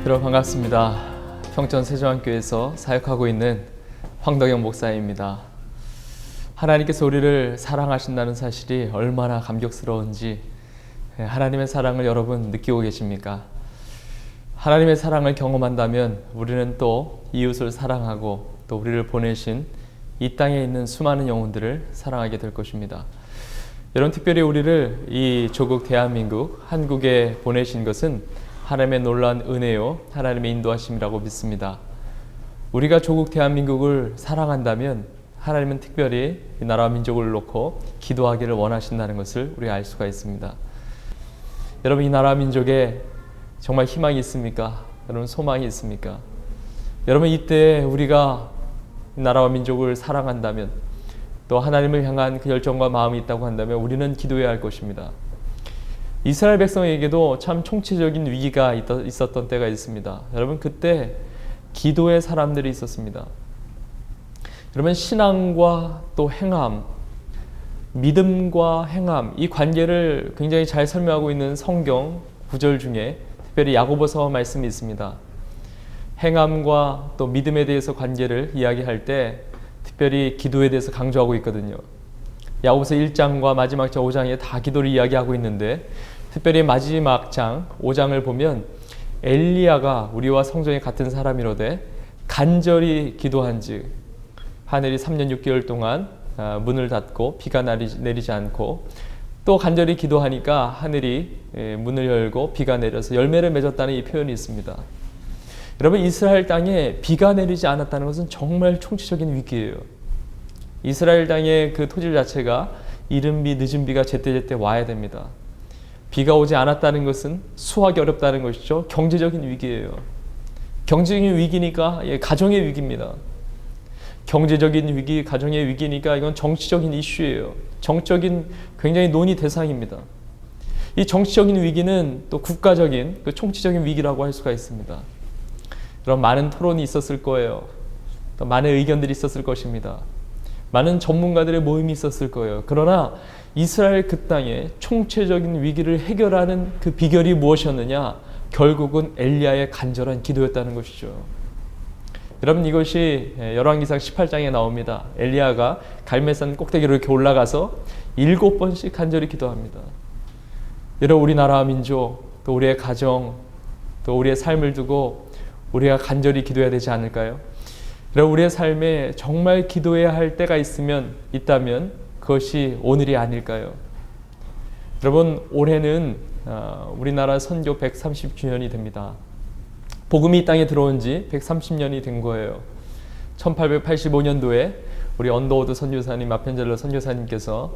여러분 반갑습니다. 평촌 세종안교에서 사역하고 있는 황덕영 목사입니다. 하나님께서 우리를 사랑하신다는 사실이 얼마나 감격스러운지 하나님의 사랑을 여러분 느끼고 계십니까? 하나님의 사랑을 경험한다면 우리는 또 이웃을 사랑하고 또 우리를 보내신 이 땅에 있는 수많은 영혼들을 사랑하게 될 것입니다. 여러분, 특별히 우리를 이 조국 대한민국 한국에 보내신 것은 하나님의 놀라운 은혜요, 하나님의 인도하심이라고 믿습니다. 우리가 조국 대한민국을 사랑한다면 하나님은 특별히 이 나라와 민족을 놓고 기도하기를 원하신다는 것을 우리가 알 수가 있습니다. 여러분, 이 나라와 민족에 정말 희망이 있습니까? 여러분, 소망이 있습니까? 여러분, 이때 우리가 이 나라와 민족을 사랑한다면, 또 하나님을 향한 그 열정과 마음이 있다고 한다면 우리는 기도해야 할 것입니다. 이스라엘 백성에게도 참 총체적인 위기가 있었던 때가 있습니다. 여러분, 그때 기도의 사람들이 있었습니다. 여러분, 신앙과 또 행함, 믿음과 행함, 이 관계를 굉장히 잘 설명하고 있는 성경 구절 중에 특별히 야고보서 말씀이 있습니다. 행함과 또 믿음에 대해서 관계를 이야기할 때 특별히 기도에 대해서 강조하고 있거든요. 야고보서 1장과 마지막 장 5장에 다 기도를 이야기하고 있는데, 특별히 마지막 장 5장을 보면 엘리야가 우리와 성전이 같은 사람이로되 간절히 기도한즉 하늘이 3년 6개월 동안 문을 닫고 비가 내리지 않고, 또 간절히 기도하니까 하늘이 문을 열고 비가 내려서 열매를 맺었다는 이 표현이 있습니다. 여러분, 이스라엘 땅에 비가 내리지 않았다는 것은 정말 총체적인 위기예요. 이스라엘 땅의 그 토질 자체가 이른 비 늦은 비가 제때제때 와야 됩니다. 비가 오지 않았다는 것은 수확이 어렵다는 것이죠. 경제적인 위기예요. 경제적인 위기니까 가정의 위기입니다. 경제적인 위기, 가정의 위기니까 이건 정치적인 이슈예요. 정적인 굉장히 논의 대상입니다. 이 정치적인 위기는 또 국가적인 그 총체적인 위기라고 할 수가 있습니다. 그런 많은 토론이 있었을 거예요. 또 많은 의견들이 있었을 것입니다. 많은 전문가들의 모임이 있었을 거예요. 그러나 이스라엘 그 땅에 총체적인 위기를 해결하는 그 비결이 무엇이었느냐? 결국은 엘리야의 간절한 기도였다는 것이죠. 여러분, 이것이 열왕기상 18장에 나옵니다. 엘리야가 갈멜산 꼭대기로 이렇게 올라가서 7번씩 간절히 기도합니다. 여러분, 우리나라 민족, 또 우리의 가정, 또 우리의 삶을 두고 우리가 간절히 기도해야 되지 않을까요? 여러분, 우리의 삶에 정말 기도해야 할 때가 있다면 그것이 오늘이 아닐까요? 여러분, 올해는 우리나라 선교 130주년이 됩니다. 복음이 이 땅에 들어온 지 130년이 된 거예요. 1885년도에 우리 언더우드 선교사님, 마펜젤러 선교사님께서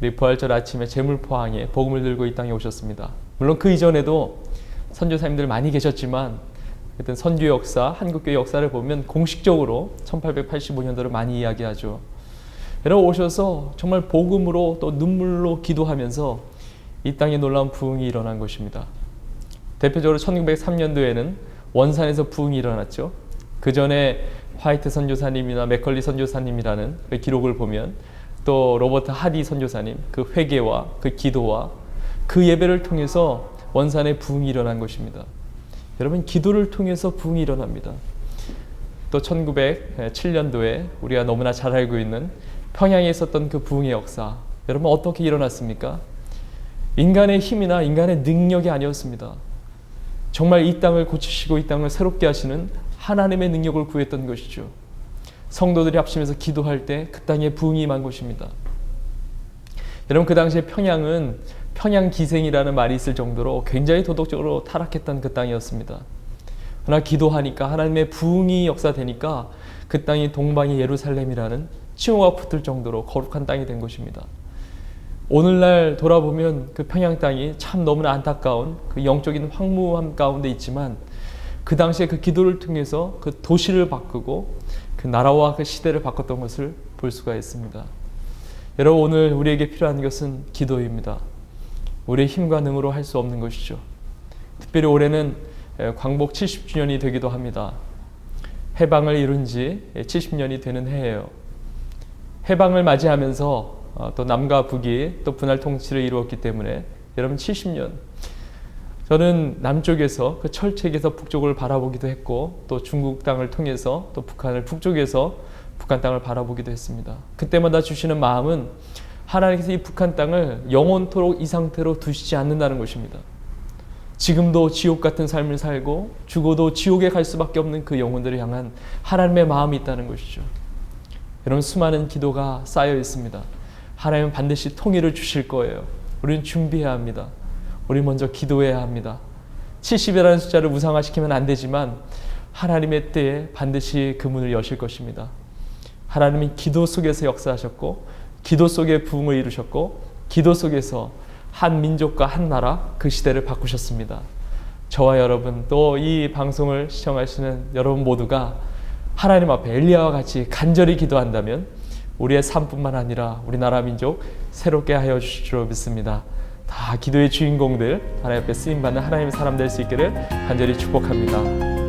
우리 부활절 아침에 제물포항에 복음을 들고 이 땅에 오셨습니다. 물론 그 이전에도 선교사님들 많이 계셨지만 하여튼 선교 역사, 한국교회 역사를 보면 공식적으로 1885년도를 많이 이야기하죠. 여러분, 오셔서 정말 복음으로 또 눈물로 기도하면서 이 땅에 놀라운 부흥이 일어난 것입니다. 대표적으로 1903년도에는 원산에서 부흥이 일어났죠. 그 전에 화이트 선교사님이나 맥컬리 선교사님이라는 그 기록을 보면, 또 로버트 하디 선교사님 그 회개와 그 기도와 그 예배를 통해서 원산에 부흥이 일어난 것입니다. 여러분, 기도를 통해서 부흥이 일어납니다. 또 1907년도에 우리가 너무나 잘 알고 있는 평양에 있었던 그 부흥의 역사, 여러분 어떻게 일어났습니까? 인간의 힘이나 인간의 능력이 아니었습니다. 정말 이 땅을 고치시고 이 땅을 새롭게 하시는 하나님의 능력을 구했던 것이죠. 성도들이 합심해서 기도할 때 그 땅에 부흥이 임한 것입니다. 여러분, 그 당시에 평양은 평양기생이라는 말이 있을 정도로 굉장히 도덕적으로 타락했던 그 땅이었습니다. 그러나 기도하니까 하나님의 부흥이 역사되니까 그 땅이 동방의 예루살렘이라는 칭호가 붙을 정도로 거룩한 땅이 된 것입니다. 오늘날 돌아보면 그 평양 땅이 참 너무나 안타까운 그 영적인 황무함 가운데 있지만, 그 당시에 그 기도를 통해서 그 도시를 바꾸고 그 나라와 그 시대를 바꿨던 것을 볼 수가 있습니다. 여러분, 오늘 우리에게 필요한 것은 기도입니다. 우리의 힘과 능으로 할 수 없는 것이죠. 특별히 올해는 광복 70주년이 되기도 합니다. 해방을 이룬 지 70년이 되는 해예요. 해방을 맞이하면서 또 남과 북이 또 분할 통치를 이루었기 때문에 여러분 70년, 저는 남쪽에서 그 철책에서 북쪽을 바라보기도 했고 또 중국 땅을 통해서 또 북한을 북쪽에서 북한 땅을 바라보기도 했습니다. 그때마다 주시는 마음은 하나님께서 이 북한 땅을 영원토록 이 상태로 두시지 않는다는 것입니다. 지금도 지옥 같은 삶을 살고 죽어도 지옥에 갈 수밖에 없는 그 영혼들을 향한 하나님의 마음이 있다는 것이죠. 여러분, 수많은 기도가 쌓여 있습니다. 하나님은 반드시 통일을 주실 거예요. 우리는 준비해야 합니다. 우리 먼저 기도해야 합니다. 70이라는 숫자를 우상화시키면 안 되지만 하나님의 때에 반드시 그 문을 여실 것입니다. 하나님이 기도 속에서 역사하셨고 기도 속에 부흥을 이루셨고 기도 속에서 한 민족과 한 나라 그 시대를 바꾸셨습니다. 저와 여러분 또 이 방송을 시청하시는 여러분 모두가 하나님 앞에 엘리야와 같이 간절히 기도한다면 우리의 삶뿐만 아니라 우리나라 민족 새롭게 하여 주실 줄 믿습니다. 다 기도의 주인공들 하나님 앞에 쓰임받는 하나님의 사람 될 수 있기를 간절히 축복합니다.